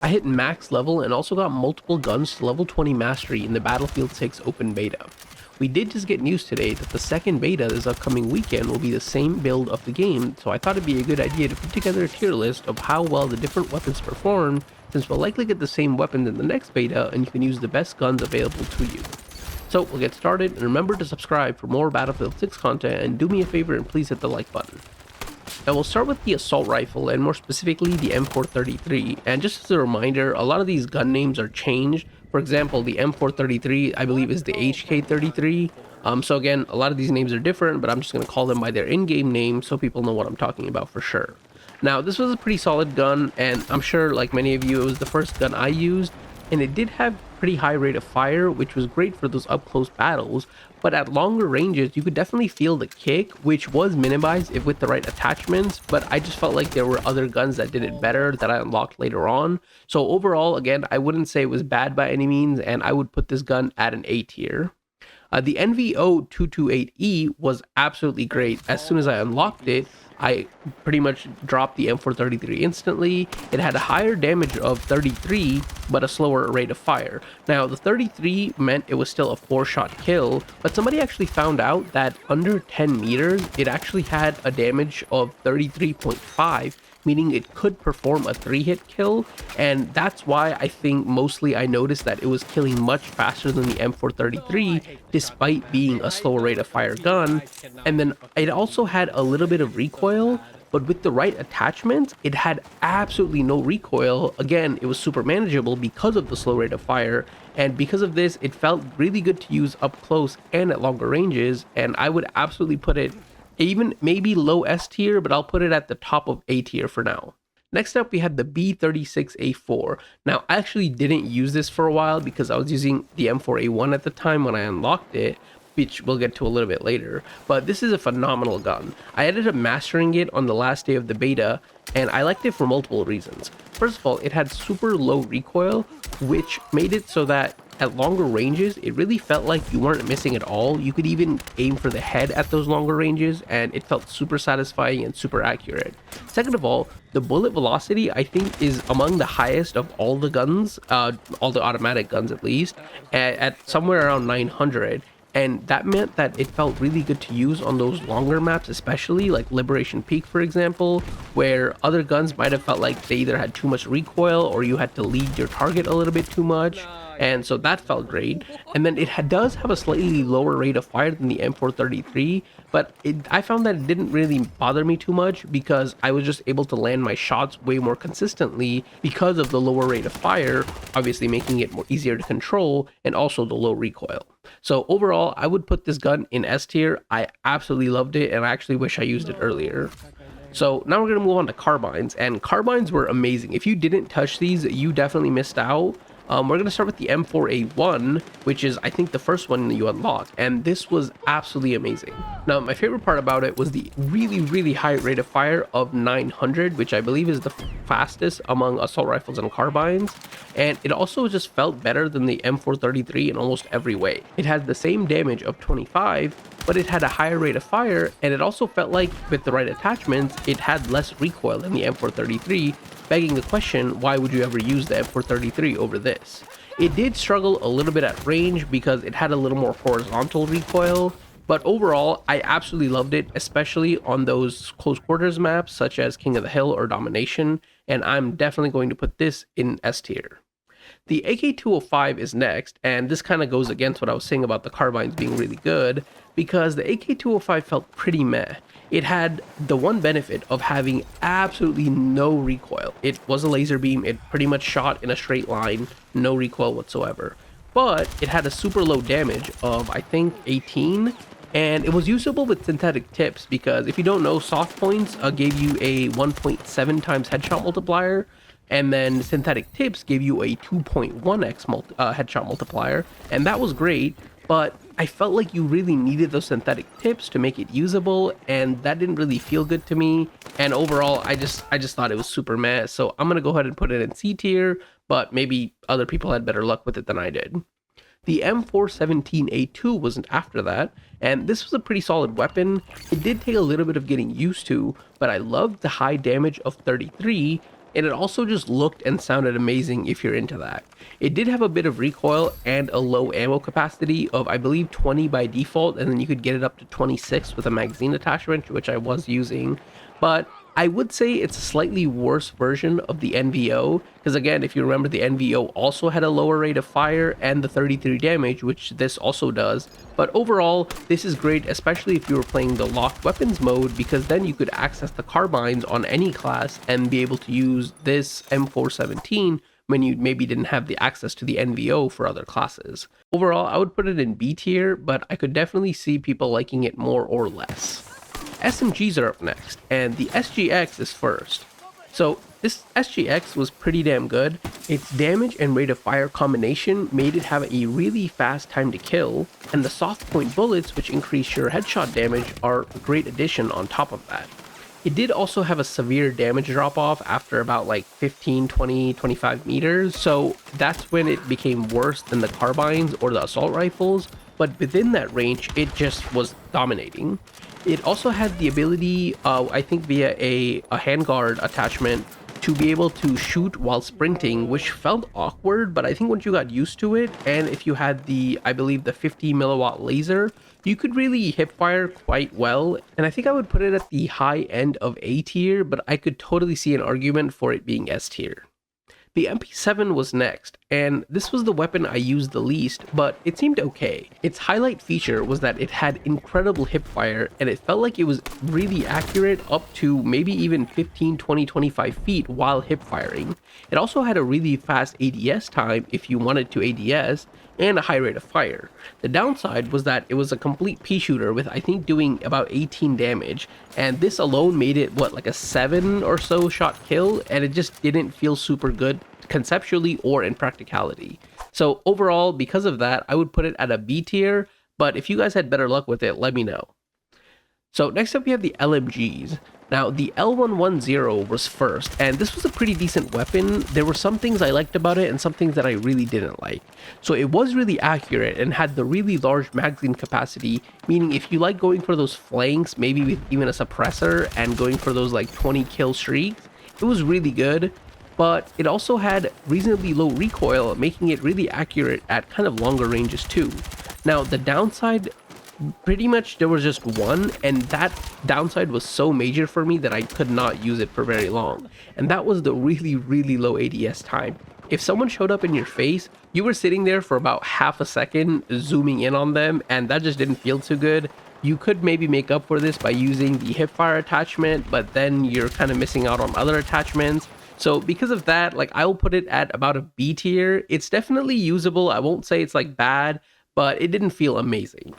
I hit max level and also got multiple guns to level 20 mastery in the Battlefield 6 open beta. We did just get news today that the second beta this upcoming weekend will be the same build of the game, so I thought it'd be a good idea to put together a tier list of how well the different weapons perform, since we'll likely get the same weapons in the next beta and you can use the best guns available to you. So we'll get started, and remember to subscribe for more Battlefield 6 content, and do me a favor and please hit the like button. Now we'll start with the assault rifle, and more specifically the M433, and just as a reminder, a lot of these gun names are changed. For example, the M433 I believe is the HK33. So again, a lot of these names are different, but I'm just going to call them by their in-game name so people know what I'm talking about for sure. Now this was a pretty solid gun, and I'm sure like many of you it was the first gun I used, and it did have pretty high rate of fire, which was great for those up close battles, but at longer ranges you could definitely feel the kick, which was minimized if with the right attachments, but I just felt like there were other guns that did it better that I unlocked later on. So overall, again, I wouldn't say it was bad by any means, and I would put this gun at an A tier. The NVO228E was absolutely great. As soon as I unlocked it, I pretty much dropped the M433 instantly. It had a higher damage of 33, but a slower rate of fire. Now, the 33 meant it was still a 4-shot kill, but somebody actually found out that under 10 meters, it actually had a damage of 33.5, meaning it could perform a 3-hit kill, and that's why I think mostly I noticed that it was killing much faster than the M433 despite being a slower rate of fire gun. And then it also had a little bit of recoil, but with the right attachments it had absolutely no recoil. Again, it was super manageable because of the slow rate of fire, and because of this it felt really good to use up close and at longer ranges, and I would absolutely put it even maybe low S tier, but I'll put it at the top of A tier for now. Next up, we had the B36A4. Now, I actually didn't use this for a while because I was using the M4A1 at the time when I unlocked it, which we'll get to a little bit later, but this is a phenomenal gun. I ended up mastering it on the last day of the beta, and I liked it for multiple reasons. First of all, it had super low recoil, which made it so that at longer ranges, it really felt like you weren't missing at all. You could even aim for the head at those longer ranges, and it felt super satisfying and super accurate. Second of all, the bullet velocity I think is among the highest of all the guns, all the automatic guns at least, at somewhere around 900. And that meant that it felt really good to use on those longer maps, especially like Liberation Peak, for example, where other guns might have felt like they either had too much recoil or you had to lead your target a little bit too much. And so that felt great. And then it does have a slightly lower rate of fire than the M433, but I found that it didn't really bother me too much because I was just able to land my shots way more consistently because of the lower rate of fire, obviously making it more easier to control, and also the low recoil. So overall, I would put this gun in S tier. I absolutely loved it, and I actually wish I used it earlier. So now we're going to move on to carbines, and carbines were amazing. If you didn't touch these, you definitely missed out. We're going to start with the M4A1, which is, I think, the first one that you unlock, and this was absolutely amazing. Now, my favorite part about it was the really high rate of fire of 900, which I believe is the fastest among assault rifles and carbines, and it also just felt better than the M433 in almost every way. It had the same damage of 25, but it had a higher rate of fire, and it also felt like, with the right attachments, it had less recoil than the M433, begging the question, why would you ever use the M433 over this? It did struggle a little bit at range because it had a little more horizontal recoil, but overall, I absolutely loved it, especially on those close quarters maps such as King of the Hill or Domination, and I'm definitely going to put this in S tier. The AK-205 is next, and this kind of goes against what I was saying about the carbines being really good, because the AK-205 felt pretty meh. It had the one benefit of having absolutely no recoil. It was a laser beam, it pretty much shot in a straight line, no recoil whatsoever. But it had a super low damage of, I think, 18, and it was usable with synthetic tips because if you don't know, soft points gave you a 1.7 times headshot multiplier, and then synthetic tips gave you a 2.1x headshot multiplier, and that was great, but I felt like you really needed those synthetic tips to make it usable, and that didn't really feel good to me. And overall, I just thought it was super meh, so I'm gonna go ahead and put it in C tier, but maybe other people had better luck with it than I did. The M417A2 wasn't after that, and this was a pretty solid weapon. It did take a little bit of getting used to, but I loved the high damage of 33, and it also just looked and sounded amazing if you're into that. It did have a bit of recoil and a low ammo capacity of, I believe, 20 by default, and then you could get it up to 26 with a magazine attachment, which I was using. But I would say it's a slightly worse version of the NVO, because again, if you remember, the NVO also had a lower rate of fire and the 33 damage, which this also does. But overall, this is great, especially if you were playing the locked weapons mode, because then you could access the carbines on any class and be able to use this M417 when you maybe didn't have the access to the NVO for other classes. Overall, I would put it in B tier, but I could definitely see people liking it more or less. SMGs are up next, and the SGX is first. So this SGX was pretty damn good. Its damage and rate of fire combination made it have a really fast time to kill, and the soft point bullets, which increase your headshot damage, are a great addition on top of that. It did also have a severe damage drop off after about like 15, 20, 25 meters, so that's when it became worse than the carbines or the assault rifles, but within that range, it just was dominating. It also had the ability, I think via a handguard attachment, to be able to shoot while sprinting, which felt awkward, but I think once you got used to it, and if you had the, I believe, the 50 milliwatt laser, you could really hip fire quite well, and I think I would put it at the high end of A tier, but I could totally see an argument for it being S tier. The MP7 was next, and this was the weapon I used the least, but it seemed okay. Its highlight feature was that it had incredible hipfire, and it felt like it was really accurate up to maybe even 15, 20, 25 feet while hipfiring. It also had a really fast ADS time if you wanted to ADS, and a high rate of fire. The downside was that it was a complete pea shooter with, I think, doing about 18 damage, and this alone made it, what, like a 7 or so shot kill, and it just didn't feel super good conceptually or in practicality. So overall, because of that, I would put it at a B tier, but if you guys had better luck with it, let me know. So next up we have the LMGs. Now the L110 was first, and this was a pretty decent weapon. There were some things I liked about it and some things that I really didn't like. So it was really accurate and had the really large magazine capacity, meaning if you like going for those flanks, maybe with even a suppressor and going for those like 20 kill streaks, it was really good. But it also had reasonably low recoil, making it really accurate at kind of longer ranges too. Now the downside, pretty much there was just one, and that downside was so major for me that I could not use it for very long, and that was the really low ADS time. If someone showed up in your face, you were sitting there for about half a second zooming in on them, and that just didn't feel too good. You could maybe make up for this by using the hipfire attachment, but then you're kind of missing out on other attachments. So because of that, like, I will put it at about a B tier. It's definitely usable. I won't say it's like bad, but it didn't feel amazing.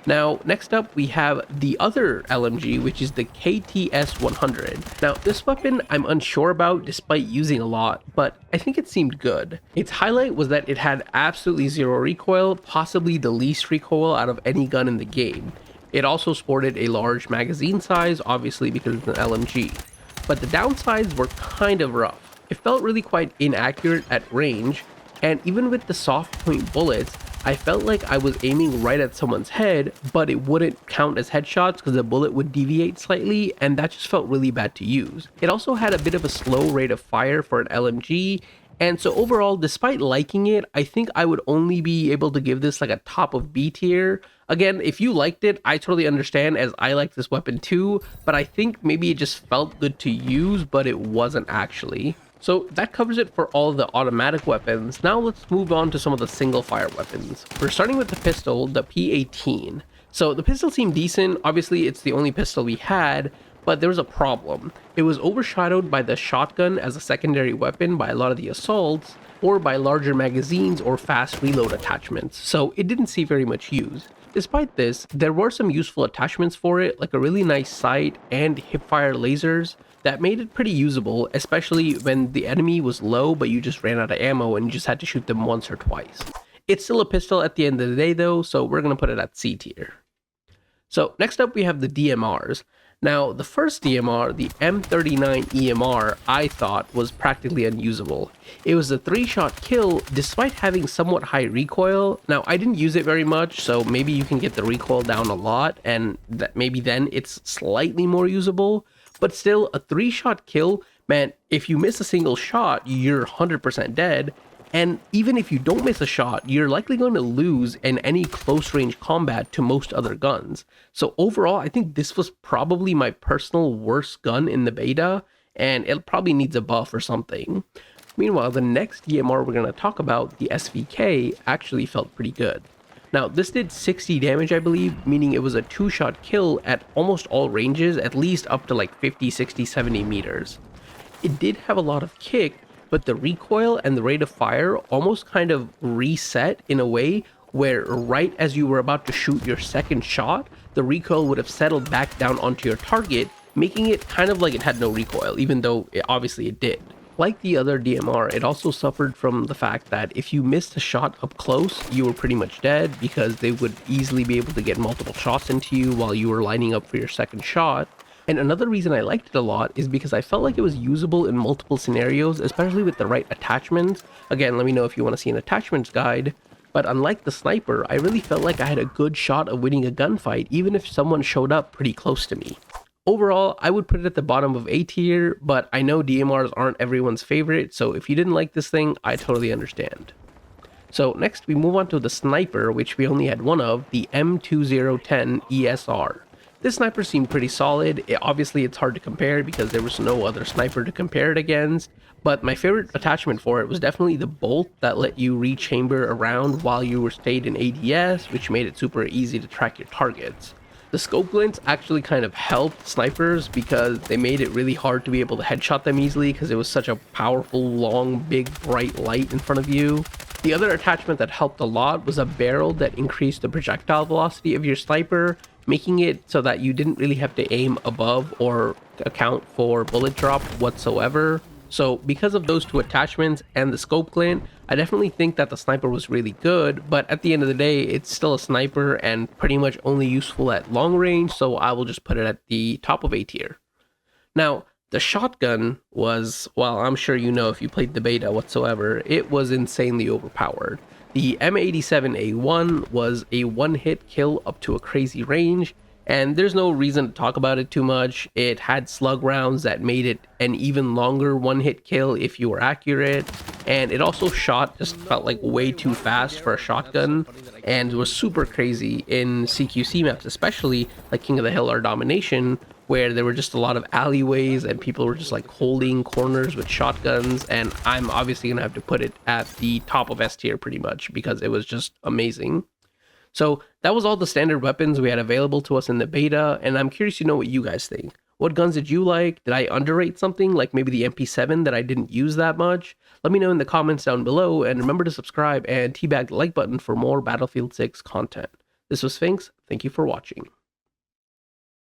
Now, next up, we have the other LMG, which is the KTS-100. Now, this weapon I'm unsure about despite using a lot, but I think it seemed good. Its highlight was that it had absolutely zero recoil, possibly the least recoil out of any gun in the game. It also sported a large magazine size, obviously because it's an LMG. But the downsides were kind of rough. It felt really quite inaccurate at range, and even with the soft point bullets, I felt like I was aiming right at someone's head, but it wouldn't count as headshots because the bullet would deviate slightly, and that just felt really bad to use. It also had a bit of a slow rate of fire for an LMG, and so overall, despite liking it, I think I would only be able to give this like a top of B tier. Again, if you liked it, I totally understand, as I like this weapon too, but I think maybe it just felt good to use, but it wasn't actually. So that covers it for all the automatic weapons. Now let's move on to some of the single fire weapons. We're starting with the pistol, the P18. So the pistol seemed decent. Obviously it's the only pistol we had, but there was a problem. It was overshadowed by the shotgun as a secondary weapon by a lot of the assaults, or by larger magazines or fast reload attachments, so it didn't see very much use. Despite this, there were some useful attachments for it, like a really nice sight and hipfire lasers that made it pretty usable, especially when the enemy was low but you just ran out of ammo and you just had to shoot them once or twice. It's still a pistol at the end of the day though, so we're going to put it at C tier. So next up we have the DMRs. Now, the first DMR, the M39 EMR, I thought was practically unusable. It was a 3-shot kill despite having somewhat high recoil. Now, I didn't use it very much, so maybe you can get the recoil down a lot, and that maybe then it's slightly more usable. But still, a 3-shot kill Man, if you miss a single shot, you're 100% dead. And even if you don't miss a shot, you're likely going to lose in any close range combat to most other guns. So overall, I think this was probably my personal worst gun in the beta, and it probably needs a buff or something. Meanwhile, the next DMR we're going to talk about, the SVK, actually felt pretty good. Now, this did 60 damage, I believe, meaning it was a 2-shot kill at almost all ranges, at least up to like 50, 60, 70 meters. It did have a lot of kick, but the recoil and the rate of fire almost kind of reset in a way where right as you were about to shoot your second shot, the recoil would have settled back down onto your target, making it kind of like it had no recoil, even though obviously it did. Like the other DMR, it also suffered from the fact that if you missed a shot up close, you were pretty much dead because they would easily be able to get multiple shots into you while you were lining up for your second shot. And another reason I liked it a lot is because I felt like it was usable in multiple scenarios, especially with the right attachments. Again, let me know if you want to see an attachments guide. But unlike the sniper, I really felt like I had a good shot of winning a gunfight, even if someone showed up pretty close to me. Overall, I would put it at the bottom of A tier, but I know DMRs aren't everyone's favorite, so if you didn't like this thing, I totally understand. So next we move on to the sniper, which we only had one of, the M2010 ESR. This sniper seemed pretty solid. Obviously it's hard to compare because there was no other sniper to compare it against, but my favorite attachment for it was definitely the bolt that let you rechamber around while you were stayed in ADS, which made it super easy to track your targets. The scope glints actually kind of helped snipers because they made it really hard to be able to headshot them easily because it was such a powerful, long, big, bright light in front of you. The other attachment that helped a lot was a barrel that increased the projectile velocity of your sniper, making it so that you didn't really have to aim above or account for bullet drop whatsoever. So because of those two attachments and the scope glint, I definitely think that the sniper was really good, but at the end of the day, it's still a sniper and pretty much only useful at long range, so I will just put it at the top of A tier. Now, the shotgun was, well, I'm sure you know if you played the beta whatsoever, it was insanely overpowered. The M87A1 was a one-hit kill up to a crazy range, and there's no reason to talk about it too much. It had slug rounds that made it an even longer one-hit kill if you were accurate, and it also just felt like way too fast for a shotgun, and was super crazy in CQC maps, especially like King of the Hill or Domination, where there were just a lot of alleyways and people were just like holding corners with shotguns, and I'm obviously gonna have to put it at the top of S tier pretty much because it was just amazing. So that was all the standard weapons we had available to us in the beta, and I'm curious to know what you guys think. What guns did you like? Did I underrate something, like maybe the MP7 that I didn't use that much? Let me know in the comments down below, and remember to subscribe and teabag the like button for more Battlefield 6 content. This was Sphinx, thank you for watching.